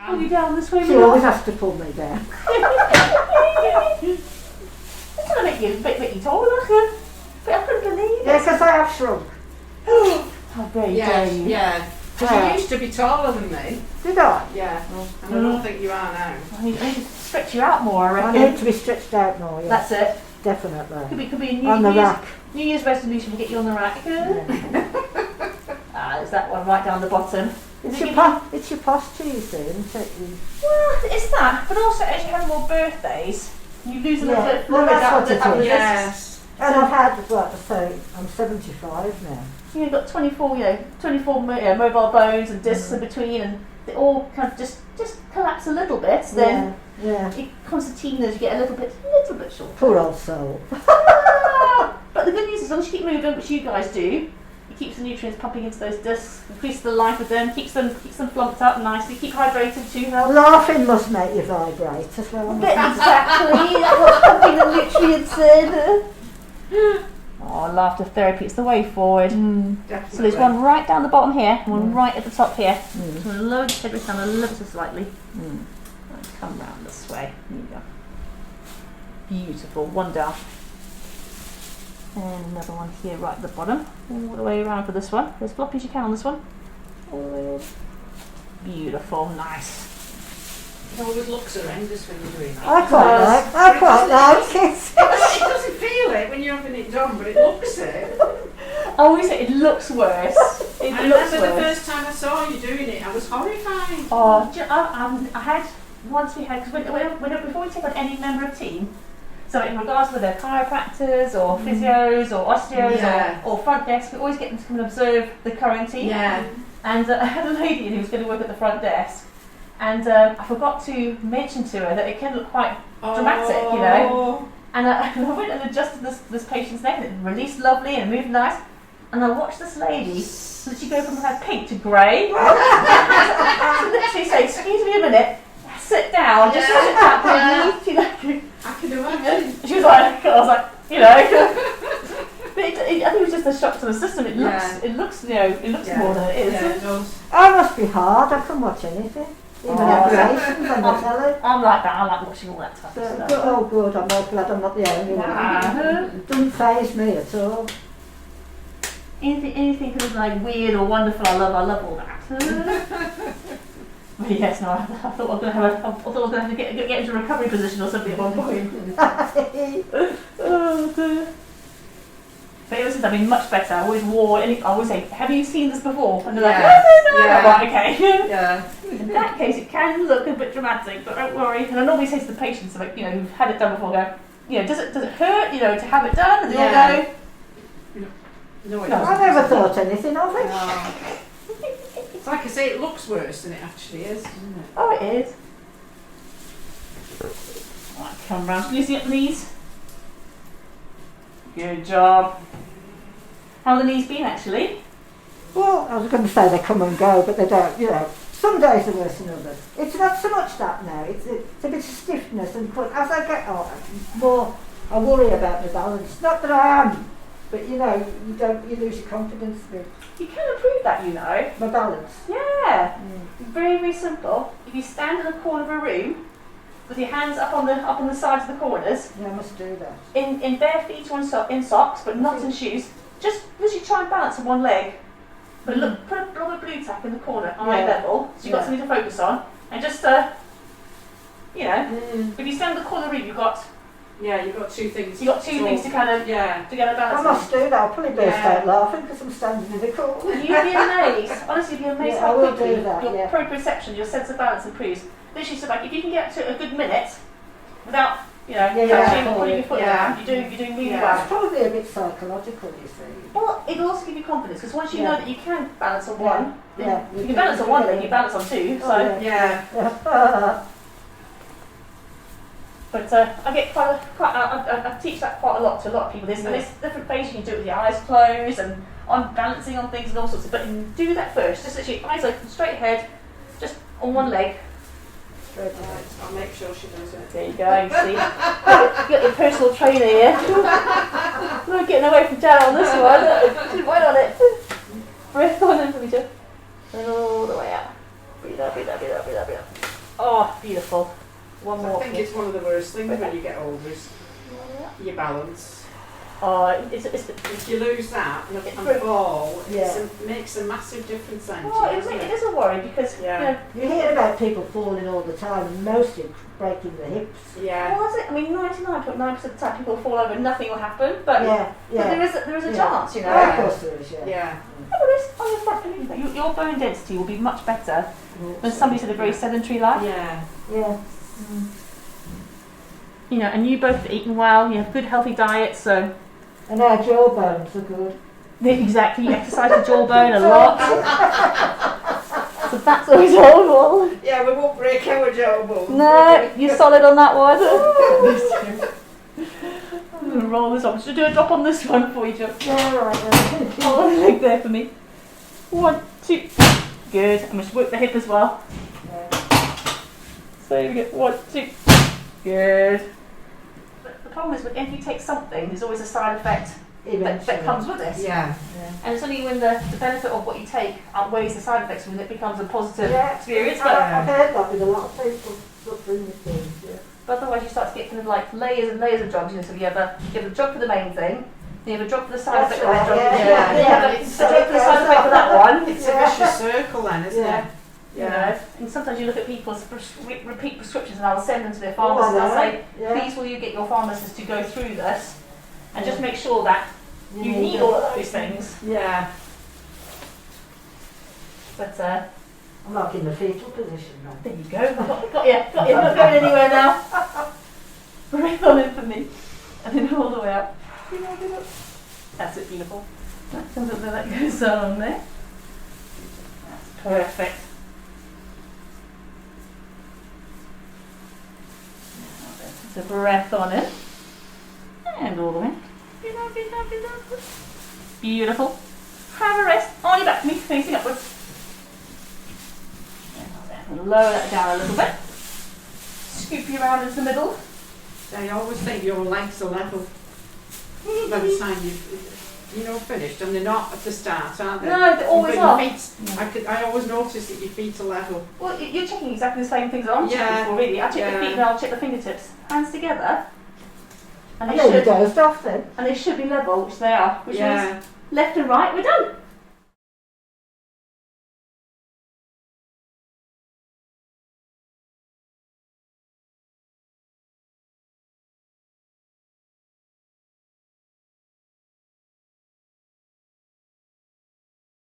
Pull you down this way. She always has to pull me down. It's going to make you taller. But I couldn't believe it. Yeah, because I have shrunk. How very dare you. Yeah. Because you used to be taller than me. Did I? Yeah. And I don't think you are now. I need to stretch you out more, I I reckon. need to be stretched out more, yeah. That's it. Definitely. Could be a On the rack. New Year's resolution to get you on the rack. Yeah. There's that one right down the bottom. It's your posture, you see, isn't it? Well, it's that, but also as you have more birthdays, you lose a little bit of fluid that's out what the it discs. is. Yes. And I've had, I'm 75 now. You've got 24 mobile bones and discs in between, and they all kind of just collapse a little bit. Then your concertinas you get a little bit shorter. Poor old soul. But the good news is, as long as you keep moving, which you guys do, it keeps the nutrients pumping into those discs, increases the life of them, keeps them plumped up nicely, keep hydrated too. Laughing must make you vibrate as well. Exactly, that's what's pumping the nutrients in. Oh, laughter therapy, it's the way forward. So there's one right down the bottom here, and one right at the top here. So I'm going to lower the head rest down a little so slightly. Come round this way. There you go. Beautiful. One down. And another one here right at the bottom. All the way around for this one. As floppy as you can on this one. All the way over. Beautiful. Nice. It always looks horrendous when you're doing that. I quite like it. It doesn't feel it when you're having it done, but it looks it. I always say it looks worse. I remember the first time I saw you doing it, I was horrified. Oh, I had, once we had, because before we take on any member of team, so in regards to their chiropractors or physios or osteos or front desk, we always get them to come and observe the current team. Yeah. And I had a lady who was going to work at the front desk, and I forgot to mention to her that it can look quite dramatic, you know. And I went and adjusted this patient's neck, and it released lovely and moved nice. And I watched this lady literally go from her pink to grey. So literally say, "Excuse me a minute, sit down, just sit down, please." You know. I can imagine. She was like, I was like, you know. But I think it was just a shock to the system. It looks more than it is. Yeah, it does. I must be hard. I can watch anything. Even animations on the telly. I'm like that. I like watching all that type of stuff. Oh, good. I'm all glad I'm not the only one. Doesn't faze me at all. Anything kind of like weird or wonderful, I love all that. But yes, no, I thought I was going to have to get into a recovery position or something at one point. Oh dear. But ever since I've been much better. I always say, "Have you seen this before?" And they're like, "No. Right, okay." Yeah. In that case, it can look a bit dramatic, but don't worry. And I normally say to the patients, like, who've had it done before, go, does it hurt, to have it done? And they all go, No, it I doesn't. never thought anything of it. No. It's like I say, it looks worse than it actually is, doesn't it? "Oh, it is." Right, come round. Can you see up the knees? Good job. How have the knees been, actually? Well, I was going to say they come and go, but they don't, Some days are worse than others. It's not so much that now. It's a bit of stiffness, and as I get older, more I worry about my balance. Not that I am, but you lose your confidence a bit. You can improve that, My balance. Yeah. Very, very simple. If you stand in the corner of a room with your hands up on the sides of the corners, Yeah, I must do that. in bare feet or in socks, but not in shoes, just literally try and balance on one leg. But look, put a blob of blue tack in the corner, eye level, so you've got something to focus on, and just if you stand in the corner of the room, you've got two things. You've got two things to kind of to get a balance I must do that. I'll probably burst out laughing because I'm standing in the corner. You'd be amazed. Honestly, you'd be amazed how I will quickly do that, your proprioception, your sense of balance improves. Literally, so if you can get to a good minute without touching or putting your foot down, you're doing really well. It's probably a bit psychological, you see. Well, it'll also give you confidence because once you know that you can balance on one, you can balance on one leg, you balance on two. So But I get I teach that quite a lot to a lot of people. There's different ways you can do it with your eyes closed and on balancing on things and all sorts of. But do that first. Just literally eyes open, straight ahead, just on one leg. Right, I'll make sure she does it. There you go. You see, you got your personal trainer here. We're getting away from Jan on this one. She's right on it. Breath on in from each other. And all the way out. Breathe out, breathe out, breathe out, breathe out, breathe out. Oh, beautiful. One I more. think it's one of the worst things when you get older is your balance. Oh, it's If you lose that and very- fall, Yeah. it makes a massive difference then. well, it is a worry because Yeah. You hear about people falling all the time, and mostly breaking their hips. Yeah. well, that's it. I mean, 99.9% of the time people fall over and nothing will happen, but, Yeah, but there is a Yeah. chance, you know. Of course there is, yeah. Yeah. Oh, there is. Oh, you're right, believe that. Your bone density will be much better than somebody's had a very sedentary life. Yeah. Yeah. You know, and you both have eaten well, you have good healthy diet, so And our jawbones are good. exactly, you exercise the jawbone a lot. So that's always horrible. Yeah, we won't break our jawbone. No, you're solid on that one. I'm going to roll this up. Should I do a drop on this one for you, Joe? Yeah, right. Hold on the leg there for me. 1, 2. Good. I'm going to work the hip as well. So here we go. 1, 2. Good. But the problem is, if you take something, there's always a side effect that comes with it. Yeah. And it's only when the benefit of what you take outweighs the side effects when it becomes a positive Yeah. experience. I've heard that with a lot of people suffering with things. Yeah. But otherwise you start to get kind of like layers and layers of drugs, you know, so you have a drug for the main thing, then you have a drug for the side That's effect of that drug, right, then yeah, you have a drug for the side effect of that one. It's a vicious circle then, isn't Yeah. it? You know, and sometimes you look at people's repeat prescriptions and I'll send them to their pharmacist and I'll say, please will you get your pharmacist to go through this and just make sure that you need all of those things. Yeah. But I'm like in the fetal position now. there you go, got you, not going anywhere now. Breathe on in for me. And then all the way up. That's it, beautiful. That comes up there, that goes on there. That's perfect. Now there's a breath on it. And all the way. Beautiful. Have a rest. On your back to me, facing upwards. And lower that down a little bit. Scoop you around into the middle. I always think your legs are level by the time you've finished, and they're not at the start, are they? No, they always But are. your feet, I always notice that your feet are level. Well, you're checking exactly the same things that I'm checking Yeah, for, really. I check the yeah. feet and I'll check the fingertips. Hands together. And I they know you should, dozed off then. and they should be level, which they are. Which Yeah. means left and right, we're done.